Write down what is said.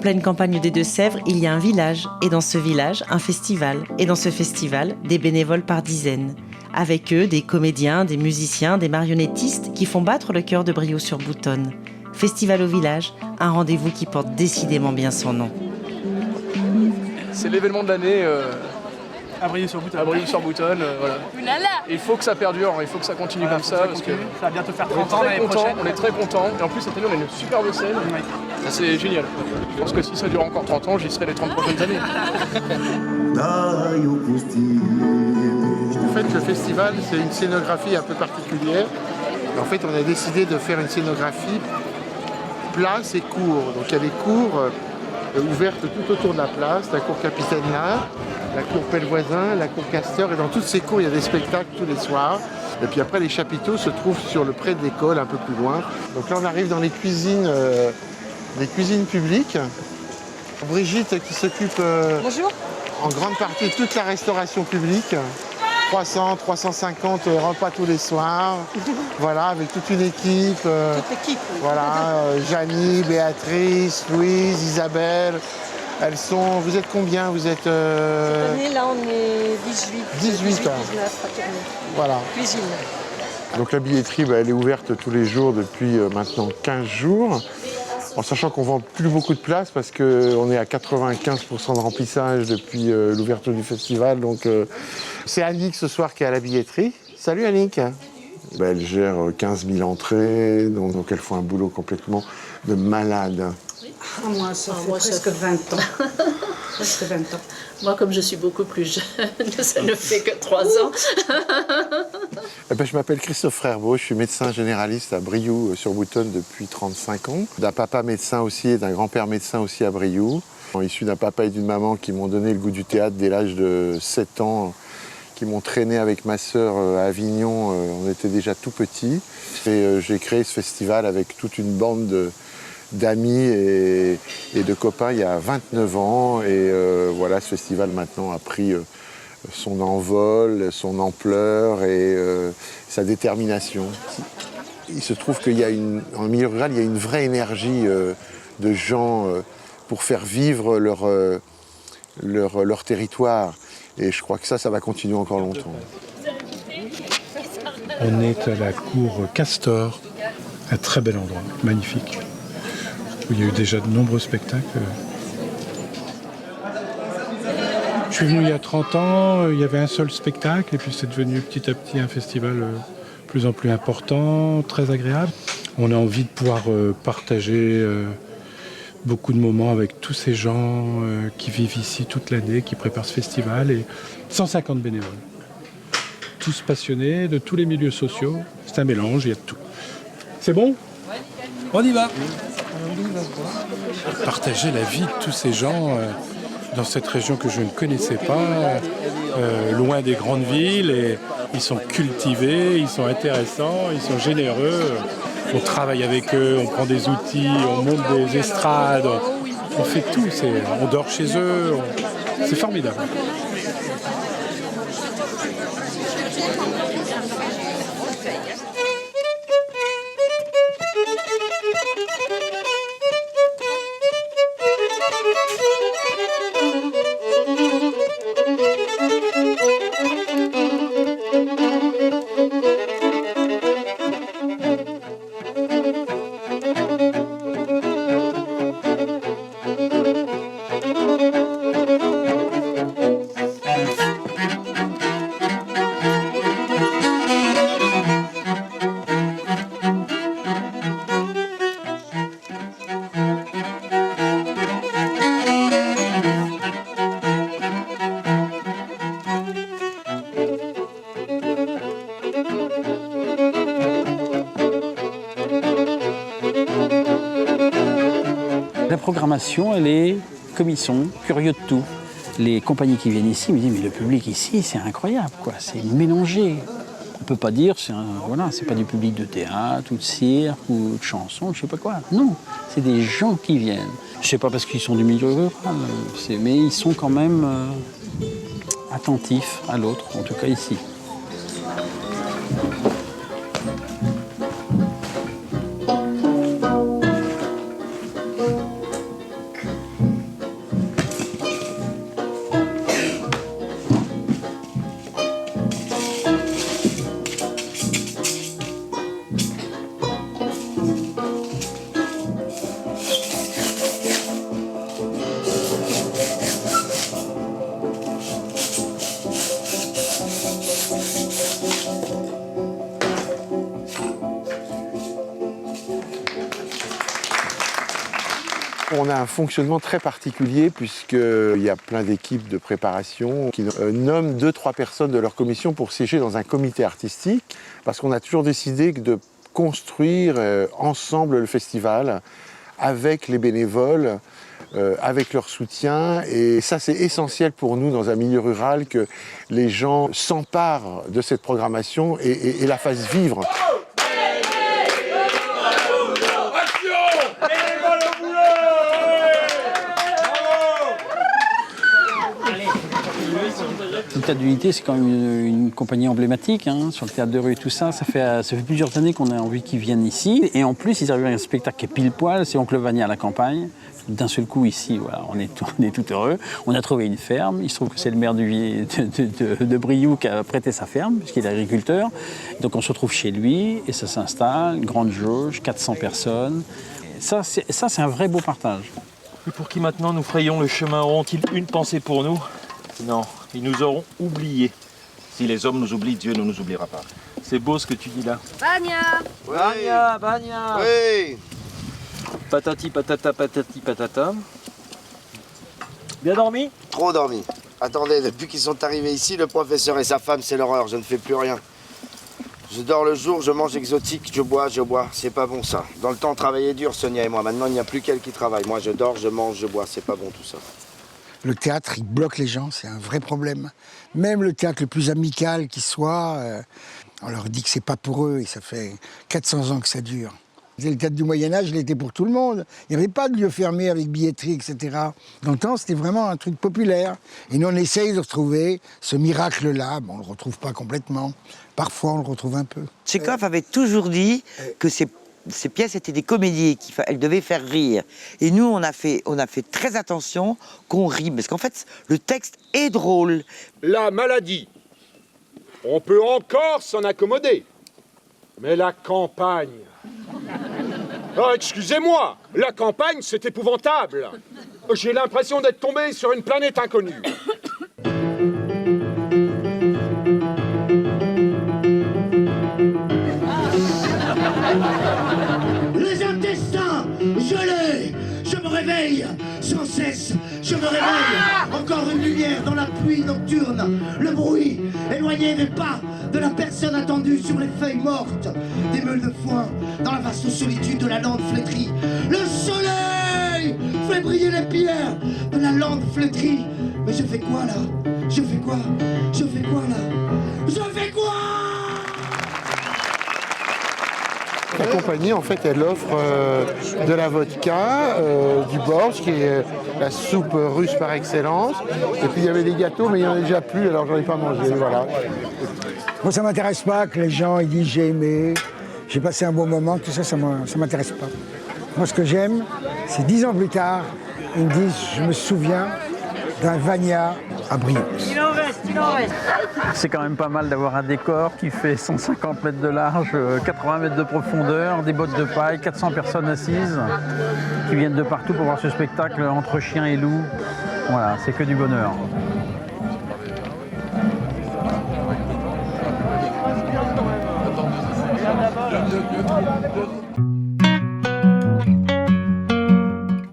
pleine campagne des Deux-Sèvres, il y a un village. Et dans ce village, un festival. Et dans ce festival, des bénévoles par dizaines. Avec eux, des comédiens, des musiciens, des marionnettistes qui font battre le cœur de Brioude-sur-Boutonne. Festival au village, un rendez-vous qui porte décidément bien son nom. C'est l'événement de l'année à Brioude-sur-Boutonne. à Brioude-sur-Boutonne. Voilà. Il faut que ça perdure, il faut que ça continue Voilà, comme ça. Parce que ça va bientôt faire on est 30 ans très l'année contents, prochaine. on est très contents. Et en plus, cette année, on a une superbe scène. Oui. Ça, c'est génial. Je pense que si ça dure encore 30 ans, j'y serai les 30 prochaines années. En fait, le festival, c'est une scénographie un peu particulière. En fait, on a décidé de faire une scénographie place et cour. Donc, il y a des cours ouvertes tout autour de la place, la cour Capitaine-Là, la cour Pellevoisin, la cour Castor. Et dans toutes ces cours, il y a des spectacles tous les soirs. Et puis après, les chapiteaux se trouvent sur le pré de l'école, un peu plus loin. Donc là, on arrive dans les cuisines publiques. Brigitte qui s'occupe Bonjour. en grande partie de toute la restauration publique. 300, 350 repas tous les soirs. Voilà, avec toute une équipe. Toute l'équipe. Oui. Voilà, Janie, Béatrice, Louise, Isabelle. Elles sont. Vous êtes combien? Vous êtes. Cette année, là, on est 18. 18, 19 hein. à tourner. Voilà. Cuisine. Donc la billetterie, elle est ouverte tous les jours depuis maintenant 15 jours. En sachant qu'on vend plus beaucoup de places parce qu'on est à 95% de remplissage depuis l'ouverture du festival. Donc c'est Annick ce soir qui est à la billetterie. Salut Annick. Elle gère 15 000 entrées, donc elle fait un boulot complètement de malade. Moi, ça fait presque 20 ans. Presque 20 ans. Moi, comme je suis beaucoup plus jeune, ça ne fait que 3 ans. Je m'appelle Christophe Frerbeau, je suis médecin généraliste à Brioude-sur-Boutonne depuis 35 ans. D'un papa médecin aussi et d'un grand-père médecin aussi à Brioude. Issu d'un papa et d'une maman qui m'ont donné le goût du théâtre dès l'âge de 7 ans, qui m'ont traîné avec ma sœur à Avignon, on était déjà tout petits. Et j'ai créé ce festival avec toute une bande d'amis et de copains il y a 29 ans. Et voilà, ce festival maintenant a pris son envol, son ampleur et sa détermination. Il se trouve qu'en milieu rural, il y a une vraie énergie de gens pour faire vivre leur territoire. Et je crois que ça va continuer encore longtemps. On est à la cour Castor, un très bel endroit, magnifique, où il y a eu déjà de nombreux spectacles. Je suis venu il y a 30 ans, il y avait un seul spectacle, et puis c'est devenu petit à petit un festival de plus en plus important, très agréable. On a envie de pouvoir partager beaucoup de moments avec tous ces gens qui vivent ici toute l'année, qui préparent ce festival, et 150 bénévoles. Tous passionnés de tous les milieux sociaux. C'est un mélange, il y a de tout. C'est bon ? On y va. Partager la vie de tous ces gens dans cette région que je ne connaissais pas, loin des grandes villes, et ils sont cultivés, ils sont intéressants, ils sont généreux. On travaille avec eux, on prend des outils, on monte des estrades, on fait tout, on dort chez eux, c'est formidable. La programmation, elle est comme ils sont, curieux de tout. Les compagnies qui viennent ici me disent mais le public ici, c'est incroyable, quoi. C'est mélangé. On peut pas dire, c'est pas du public de théâtre ou de cirque ou de chansons, je sais pas quoi. Non, c'est des gens qui viennent. Je sais pas parce qu'ils sont du milieu rural, mais ils sont quand même attentifs à l'autre, en tout cas ici. on a un fonctionnement très particulier puisqu'il y a plein d'équipes de préparation qui nomment 2-3 personnes de leur commission pour siéger dans un comité artistique parce qu'on a toujours décidé de construire ensemble le festival avec les bénévoles, avec leur soutien. Et ça, c'est essentiel pour nous dans un milieu rural que les gens s'emparent de cette programmation et la fassent vivre. Le Théâtre d'Unité, c'est quand même une compagnie emblématique hein, sur le théâtre de rue et tout ça. Ça fait plusieurs années qu'on a envie qu'ils viennent ici. Et en plus, ils arrivent avec un spectacle qui est pile poil, c'est Oncle Vania à la campagne. D'un seul coup, ici, voilà, on est tout heureux. On a trouvé une ferme. Il se trouve que c'est le maire de Brioude qui a prêté sa ferme, puisqu'il est agriculteur. Donc on se retrouve chez lui et ça s'installe, une grande jauge, 400 personnes. Et ça, c'est un vrai beau partage. Et pour qui maintenant nous frayons le chemin, auront-ils une pensée pour nous? Non, ils nous auront oubliés. Si les hommes nous oublient, Dieu ne nous oubliera pas. C'est beau ce que tu dis là. Vania! Oui. Vania, Vania! Oui. Patati patata patati patata. Bien dormi? Trop dormi. Attendez, depuis qu'ils sont arrivés ici, le professeur et sa femme, c'est l'horreur, je ne fais plus rien. Je dors le jour, je mange exotique, je bois. C'est pas bon ça. Dans le temps, on travaillait dur, Sonia et moi. Maintenant, il n'y a plus qu'elle qui travaille. Moi, je dors, je mange, je bois. C'est pas bon tout ça. Le théâtre, il bloque les gens, c'est un vrai problème. Même le théâtre le plus amical qui soit, on leur dit que c'est pas pour eux et ça fait 400 ans que ça dure. Le théâtre du Moyen-Âge, il était pour tout le monde. Il n'y avait pas de lieu fermé avec billetterie, etc. Dans le temps, c'était vraiment un truc populaire. Et nous, on essaye de retrouver ce miracle-là. Bon, on ne le retrouve pas complètement. Parfois, on le retrouve un peu. Tchekhov avait toujours dit que ces pièces étaient des comédies, qu'elles devaient faire rire. Et nous, on a fait très attention qu'on rit, parce qu'en fait, le texte est drôle. La maladie, on peut encore s'en accommoder. Mais la campagne... Oh, excusez-moi, la campagne, c'est épouvantable. J'ai l'impression d'être tombé sur une planète inconnue. Les intestins, je me réveille sans cesse, je me réveille. Encore une lumière dans la pluie nocturne, le bruit éloigné des pas de la personne attendue sur les feuilles mortes, des meules de foin dans la vaste solitude de la lande flétrie. Le soleil fait briller les pierres de la lande flétrie. Mais je fais quoi là? Je fais quoi? Je fais quoi là? Je fais quoi? La compagnie, en fait, elle offre de la vodka, du borsch, qui est la soupe russe par excellence. Et puis il y avait des gâteaux, mais il n'y en a déjà plus, alors j'en ai pas mangé, voilà. Moi, ça ne m'intéresse pas que les gens ils disent j'ai aimé, j'ai passé un bon moment, tout ça, ça ne m'intéresse pas. Moi, ce que j'aime, c'est 10 ans plus tard, ils me disent je me souviens d'un Vania à Brioude. Il en reste. C'est quand même pas mal d'avoir un décor qui fait 150 mètres de large, 80 mètres de profondeur, des bottes de paille, 400 personnes assises qui viennent de partout pour voir ce spectacle entre chiens et loups. Voilà, c'est que du bonheur. Attends,